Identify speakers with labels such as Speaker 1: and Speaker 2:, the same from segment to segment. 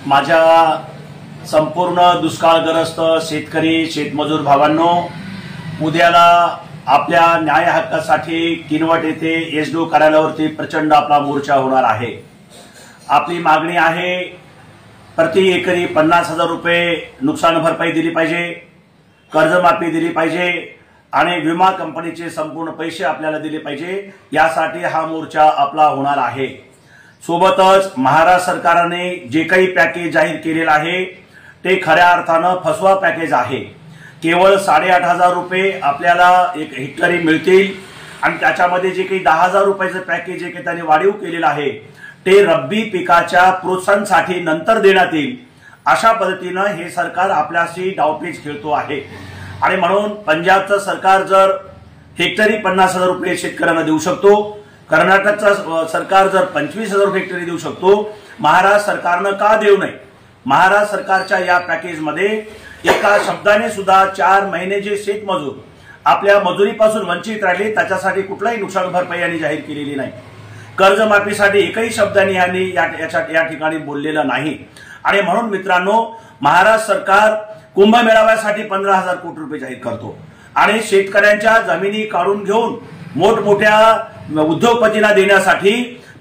Speaker 1: माझ्या संपूर्ण दुष्काळग्रस्त शेतकरी शेतमजूर भावांनो, उद्याला आपल्या न्याय हक्कासाठी किनवट येथे एसडीओ कार्यालयावरती प्रचंड आपला मोर्चा होणार आहे। आपली मागणी आहे प्रति एकरी 50,000 रुपये नुकसान भरपाई दिली पाहिजे, कर्जमाफी दिली पाहिजे आणि विमा कंपनीचे संपूर्ण पैसे आपल्याला दिले पाहिजे। यासाठी हा मोर्चा आपला होणार आहे। सोबतच महाराष्ट्र सरकारने जे काही पॅकेज जाहीर केलेलं आहे ते खऱ्या अर्थानं फसवा पॅकेज आहे। केवळ 8,500 रुपये आपल्याला एक हेक्टरी मिळतील आणि त्याच्यामध्ये जे काही 10,000 रुपयाचं पॅकेज जे काही त्यांनी वाढीव केलेलं आहे ते रब्बी पिकाच्या प्रोत्साहनासाठी नंतर देण्यात येईल। अशा पद्धतीनं हे सरकार आपल्याशी डावपेच खेळतो आहे आणि म्हणून पंजाबचं सरकार जर हेक्टरी 50,000 रुपये शेतकऱ्यांना देऊ शकतो, कर्नाटकचं सरकार जर 25,000 रुपये हेक्टरी देऊ शकतो, महाराष्ट्र सरकारनं का देऊ नये? महाराष्ट्र सरकारच्या या पॅकेजमध्ये एका शब्दाने सुद्धा 4 महिने जे शेतमजूर आपल्या मजुरीपासून वंचित राहिले त्याच्यासाठी कुठलाही नुकसान भरपाई यांनी जाहीर केलेली नाही। कर्जमाफीसाठी एकही शब्दाने यांनी या ठिकाणी बोललेलं नाही आणि म्हणून मित्रांनो, महाराष्ट्र सरकार कुंभमेळाव्यासाठी 15,000 कोटी रुपये जाहीर करतो आणि शेतकऱ्यांच्या जमिनी काढून घेऊन मोठमोठ्या उद्योगपतींना देण्यासाठी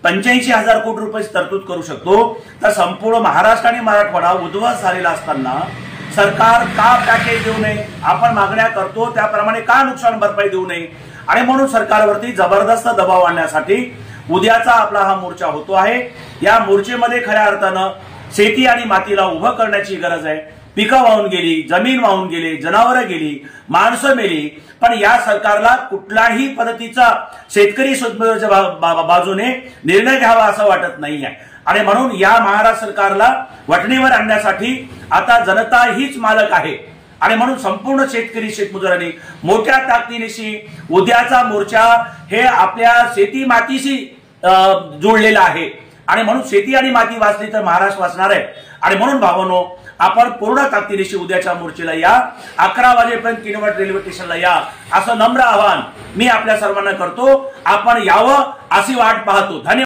Speaker 1: 85,000 कोटी रुपये तरतूद करू शकतो। तर संपूर्ण महाराष्ट्र आणि मराठवाडा उद्ध्वस्त झालेला असताना सरकार का पॅकेज देऊ नये? आपण मागण्या करतो त्याप्रमाणे का नुकसान भरपाई देऊ नये? आणि म्हणून सरकारवरती जबरदस्त दबाव आणण्यासाठी उद्याचा आपला हा मोर्चा होतो आहे। या मोर्चेमध्ये खऱ्या अर्थानं शेती आणि मातीला उभं करण्याची गरज आहे। पिकं वाहून गेली, जमीन वाहून गेली, जनावरं गेली, माणसं मेली, पण या सरकारला कुठल्याही पद्धतीचा शेतकरी शेतमजुराच्या बाजूने निर्णय घ्यावा असं वाटत नाहीये आणि म्हणून या महाराष्ट्र सरकारला वठणीवर आणण्यासाठी आता जनता हीच मालक आहे आणि म्हणून संपूर्ण शेतकरी शेतमजुरांनी मोठ्या ताकदीनिशी उद्याचा मोर्चा हे आपल्या शेती मातीशी जोडलेला आहे आणि म्हणून शेती आणि माती वाचली तर महाराष्ट्र वाचणार आहे आणि म्हणून भावांनो, आपण पूर्ण ताकदीनिशी उद्याच्या मोर्चेला या, 11 वाजेपर्यंत किनवट रेल्वे स्टेशनला या असं नम्र आवाहन मी आपल्या सर्वांना करतो। आपण यावं अशी वाट पाहतो। धन्यवाद।